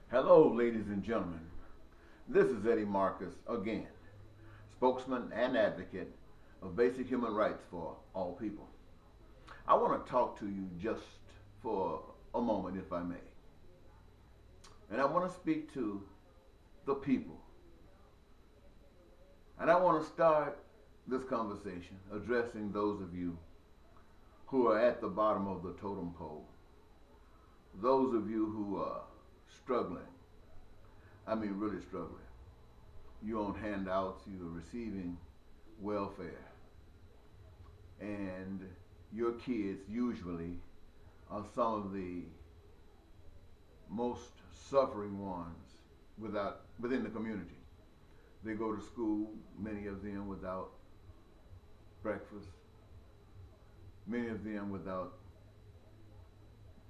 Hello, ladies and gentlemen. This is Eddie Marcus again, spokesman and advocate of basic human rights for all people. I want to talk to you just for a moment, if I may. And I want to speak to the people. And I want to start this conversation addressing those of you who are at the bottom of the totem pole, those of you who are struggling. I mean, really struggling. You own handouts, you're receiving welfare, and your kids usually are some of the most suffering ones within the community. They go to school, many of them without breakfast, many of them without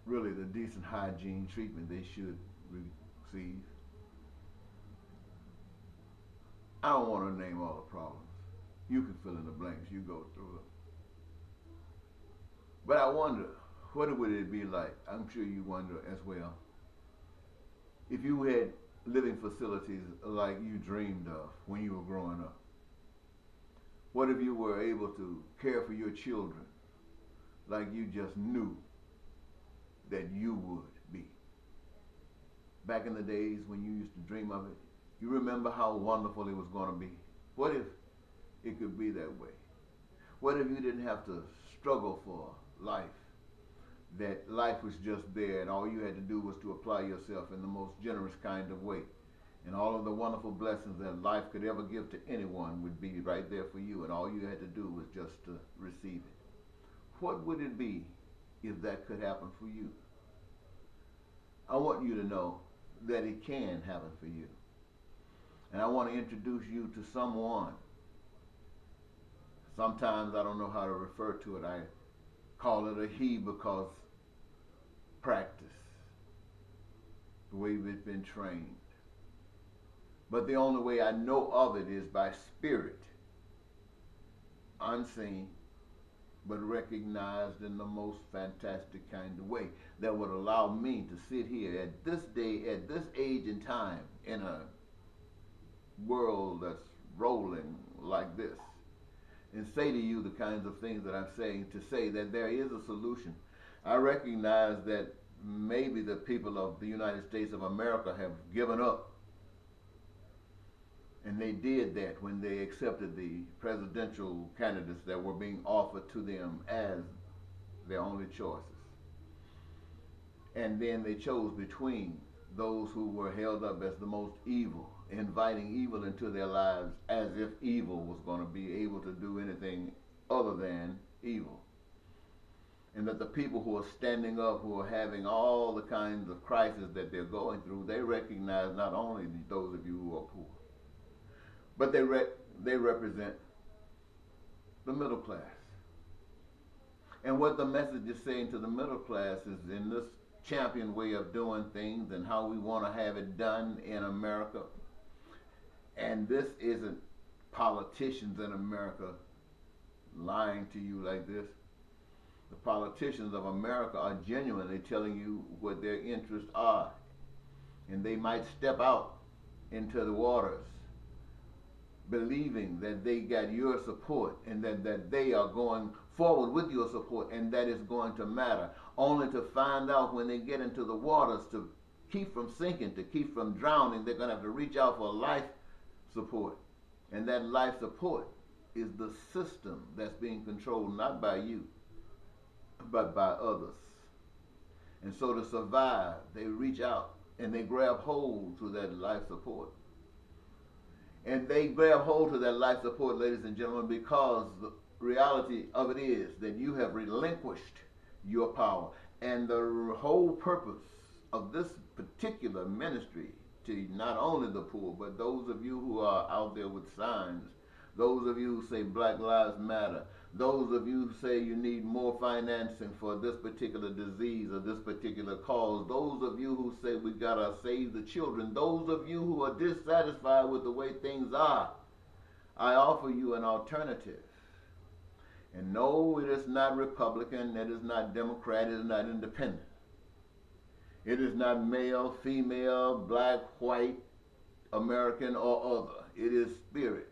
really the decent hygiene treatment they should receive. I don't want to name all the problems. You can fill in the blanks. You go through them. But I wonder, what would it be like? I'm sure you wonder as well. If you had living facilities like you dreamed of when you were growing up. What if you were able to care for your children like you just knew that you would be? Back in the days when you used to dream of it, you remember how wonderful it was going to be. What if it could be that way? What if you didn't have to struggle for life? That life was just there and all you had to do was to apply yourself in the most generous kind of way. And all of the wonderful blessings that life could ever give to anyone would be right there for you, and all you had to do was just to receive it. What would it be if that could happen for you? I want you to know that it can happen for you. And I want to introduce you to someone. Sometimes I don't know how to refer to it. I call it a he because practice, the way we've been trained. But the only way I know of it is by spirit, unseen, but recognized in the most fantastic kind of way that would allow me to sit here at this day, at this age and time, in a world that's rolling like this, and say to you the kinds of things that I'm saying, to say that there is a solution. I recognize that maybe the people of the United States of America have given up. And they did that when they accepted the presidential candidates that were being offered to them as their only choices. And then they chose between those who were held up as the most evil, inviting evil into their lives as if evil was going to be able to do anything other than evil. And that the people who are standing up, who are having all the kinds of crises that they're going through, they recognize not only those of you who are poor, but they represent the middle class. And what the message is saying to the middle class is, in this champion way of doing things and how we want to have it done in America, and this isn't politicians in America lying to you like this. The politicians of America are genuinely telling you what their interests are. And they might step out into the waters believing that they got your support and that they are going forward with your support and that is going to matter, only to find out when they get into the waters, to keep from sinking, to keep from drowning, they're going to have to reach out for life support. And that life support is the system that's being controlled not by you, but by others. And so to survive, they reach out and they grab hold to that life support. And they grab hold to that life support, ladies and gentlemen, because the reality of it is that you have relinquished your power. And the whole purpose of this particular ministry, to not only the poor, but those of you who are out there with signs, those of you who say Black Lives Matter, those of you who say you need more financing for this particular disease or this particular cause, those of you who say we gotta save the children, those of you who are dissatisfied with the way things are, I offer you an alternative. And no, it is not Republican, it is not Democrat, it is not Independent. It is not male, female, black, white, American, or other. It is spirit.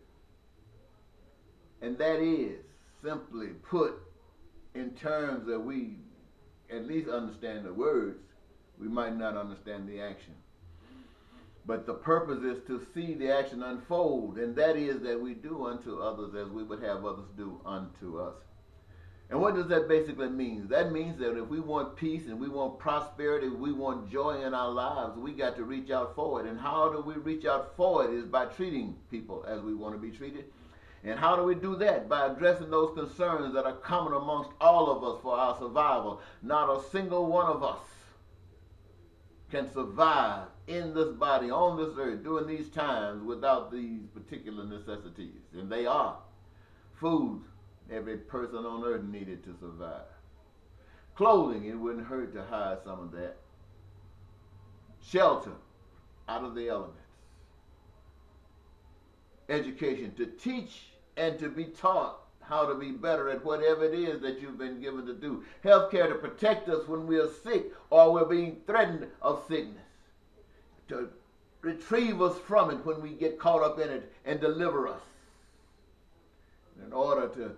And that is simply put in terms that we at least understand the words. We might not understand the action. But the purpose is to see the action unfold, and that is that we do unto others as we would have others do unto us. And what does that basically mean? That means that if we want peace and we want prosperity, we want joy in our lives, we got to reach out for it. And how do we reach out for it is by treating people as we want to be treated. And how do we do that? By addressing those concerns that are common amongst all of us for our survival. Not a single one of us can survive in this body, on this earth, during these times without these particular necessities. And they are food. Every person on earth needed to survive. Clothing, it wouldn't hurt to hide some of that. Shelter, out of the elements. Education, to teach and to be taught how to be better at whatever it is that you've been given to do. Healthcare, to protect us when we are sick or we're being threatened of sickness. To retrieve us from it when we get caught up in it and deliver us. In order to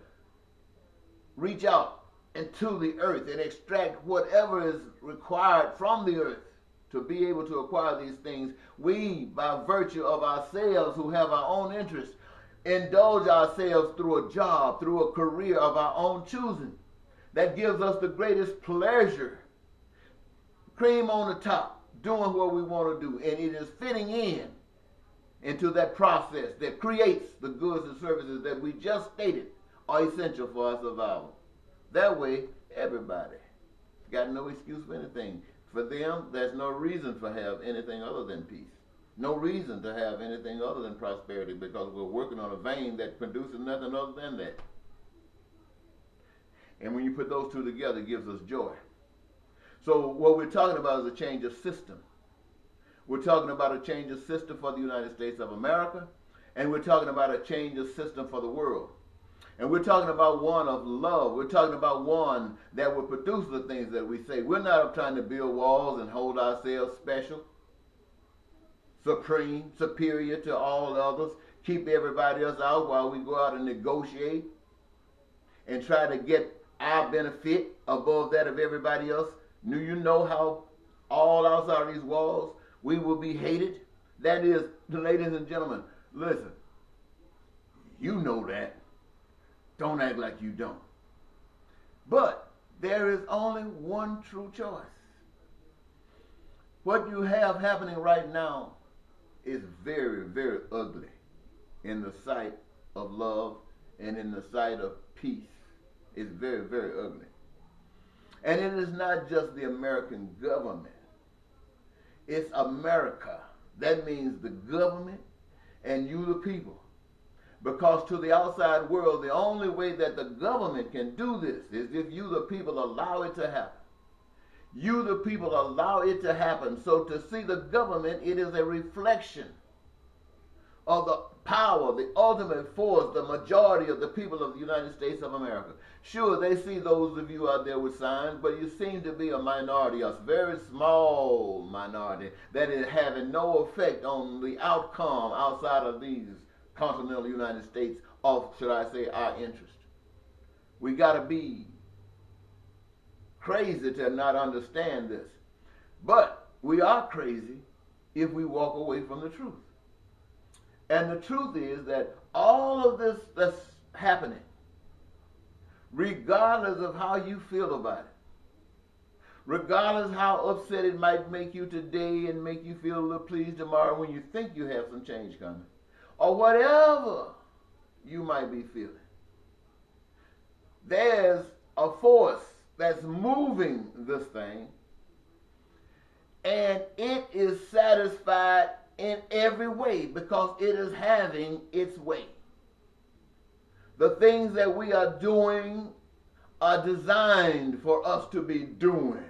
reach out into the earth and extract whatever is required from the earth to be able to acquire these things, we, by virtue of ourselves who have our own interests, indulge ourselves through a job, through a career of our own choosing. That gives us the greatest pleasure. Cream on the top, doing what we want to do. And it is fitting into that process that creates the goods and services that we just stated are essential for our survival. That way, everybody got no excuse for anything. For them, there's no reason to have anything other than peace. No reason to have anything other than prosperity, because we're working on a vein that produces nothing other than that. And when you put those two together, it gives us joy. So what we're talking about is a change of system. We're talking about a change of system for the United States of America, and we're talking about a change of system for the world. And we're talking about one of love. We're talking about one that will produce the things that we say. We're not trying to build walls and hold ourselves special, supreme, superior to all others, keep everybody else out while we go out and negotiate and try to get our benefit above that of everybody else. Do you know how all outside of these walls we will be hated? That is, ladies and gentlemen, listen, you know that. Don't act like you don't. But there is only one true choice. What you have happening right now is very, very ugly in the sight of love and in the sight of peace. It's very, very ugly. And it is not just the American government. It's America. That means the government and you, the people. Because to the outside world, the only way that the government can do this is if you, the people, allow it to happen. You, the people, allow it to happen. So to see the government, it is a reflection of the power, the ultimate force, the majority of the people of the United States of America. Sure, they see those of you out there with signs, but you seem to be a minority, a very small minority, that is having no effect on the outcome outside of these continental United States of, should I say, our interest. We got to be crazy to not understand this. But we are crazy if we walk away from the truth. And the truth is that all of this that's happening, regardless of how you feel about it, regardless how upset it might make you today and make you feel a little pleased tomorrow when you think you have some change coming, or whatever you might be feeling, there's a force that's moving this thing, and it is satisfied in every way because it is having its way. The things that we are doing are designed for us to be doing.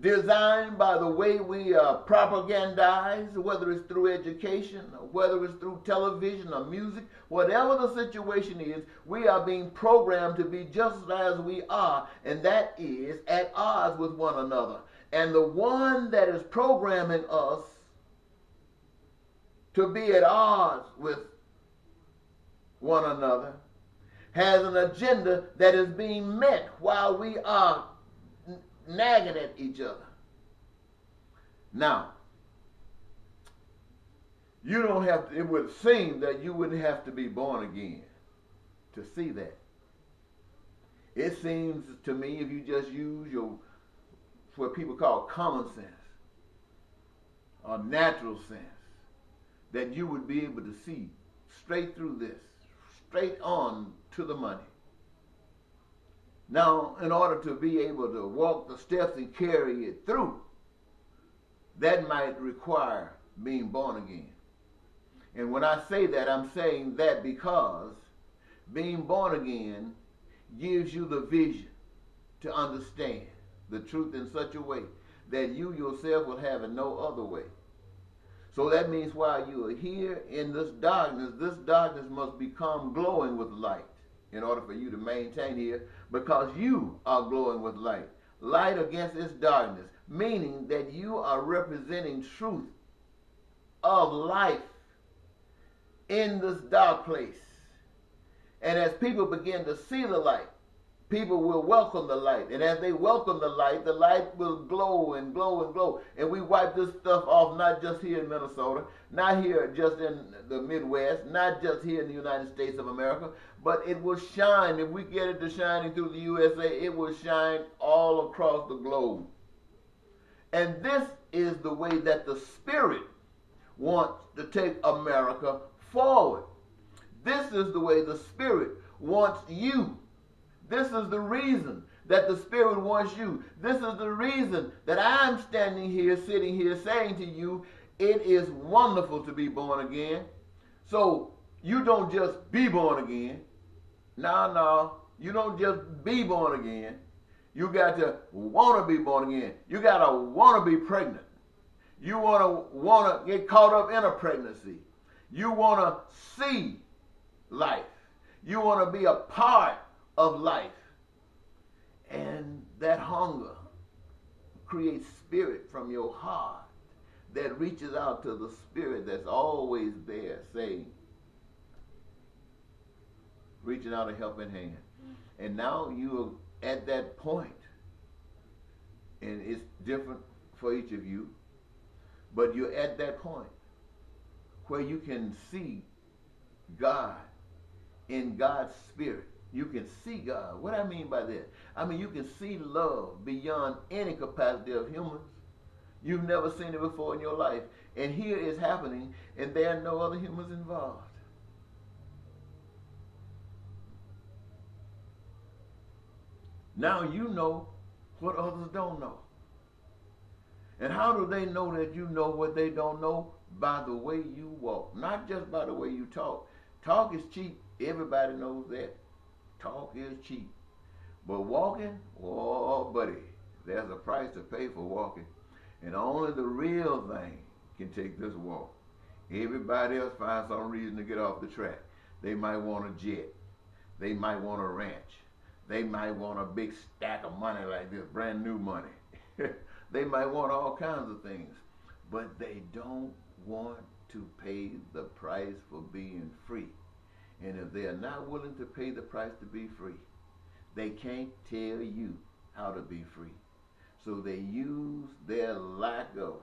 Designed by the way we propagandize, whether it's through education, or whether it's through television or music, whatever the situation is, we are being programmed to be just as we are, and that is at odds with one another. And the one that is programming us to be at odds with one another has an agenda that is being met while we are nagging at each other. Now, you don't have to, it would seem that you wouldn't have to be born again to see that. It seems to me if you just use your, what people call common sense or natural sense, that you would be able to see straight through this, straight on to the money. Now, in order to be able to walk the steps and carry it through, that might require being born again. And when I say that, I'm saying that because being born again gives you the vision to understand the truth in such a way that you yourself will have it no other way. So that means while you are here in this darkness must become glowing with light in order for you to maintain here, because you are glowing with light. Light against its darkness, meaning that you are representing truth of life in this dark place. And as people begin to see the light, people will welcome the light. And as they welcome the light will glow and glow and glow. And we wipe this stuff off not just here in Minnesota, not here just in the Midwest, not just here in the United States of America, but it will shine. If we get it to shining through the USA, it will shine all across the globe. And this is the way that the Spirit wants to take America forward. This is the way the Spirit wants you. This is the reason that the Spirit wants you. This is the reason that I'm standing here, sitting here, saying to you, it is wonderful to be born again. So you don't just be born again. No, you don't just be born again. You got to want to be born again. You got to want to be pregnant. You want to get caught up in a pregnancy. You want to see life. You want to be a part of life. And that hunger creates spirit from your heart that reaches out to the Spirit that's always there saying, reaching out a helping hand. And now you're at that point, and it's different for each of you, but you're at that point where you can see God in God's Spirit. You can see God. What I mean by that? I mean you can see love beyond any capacity of humans. You've never seen it before in your life. And here it's happening, and there are no other humans involved. Now you know what others don't know. And how do they know that you know what they don't know? By the way you walk, not just by the way you talk. Talk is cheap. Everybody knows that. Talk is cheap. But walking, oh buddy, there's a price to pay for walking. And only the real thing can take this walk. Everybody else finds some reason to get off the track. They might want a jet. They might want a ranch. They might want a big stack of money like this, brand new money. They might want all kinds of things. But they don't want to pay the price for being free. And if they are not willing to pay the price to be free, they can't tell you how to be free. So they use their lack of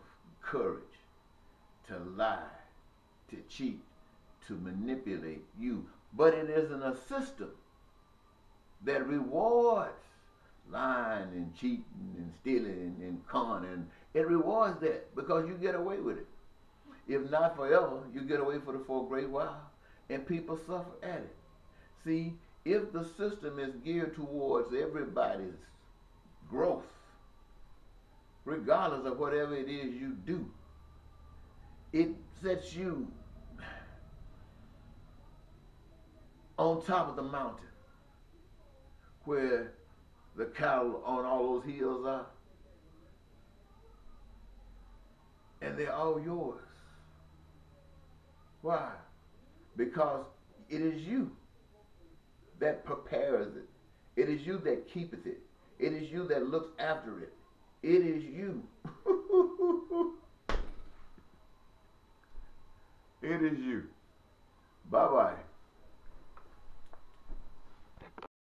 courage to lie, to cheat, to manipulate you. But it isn't a system that rewards lying and cheating and stealing and conning. It rewards that because you get away with it. If not forever, you get away for a great while. And people suffer at it. See, if the system is geared towards everybody's growth, regardless of whatever it is you do, it sets you on top of the mountain where the cattle on all those hills are, and they're all yours. Why? Because it is you that prepares it. It is you that keepeth it. It is you that looks after it. It is you. It is you. Bye bye.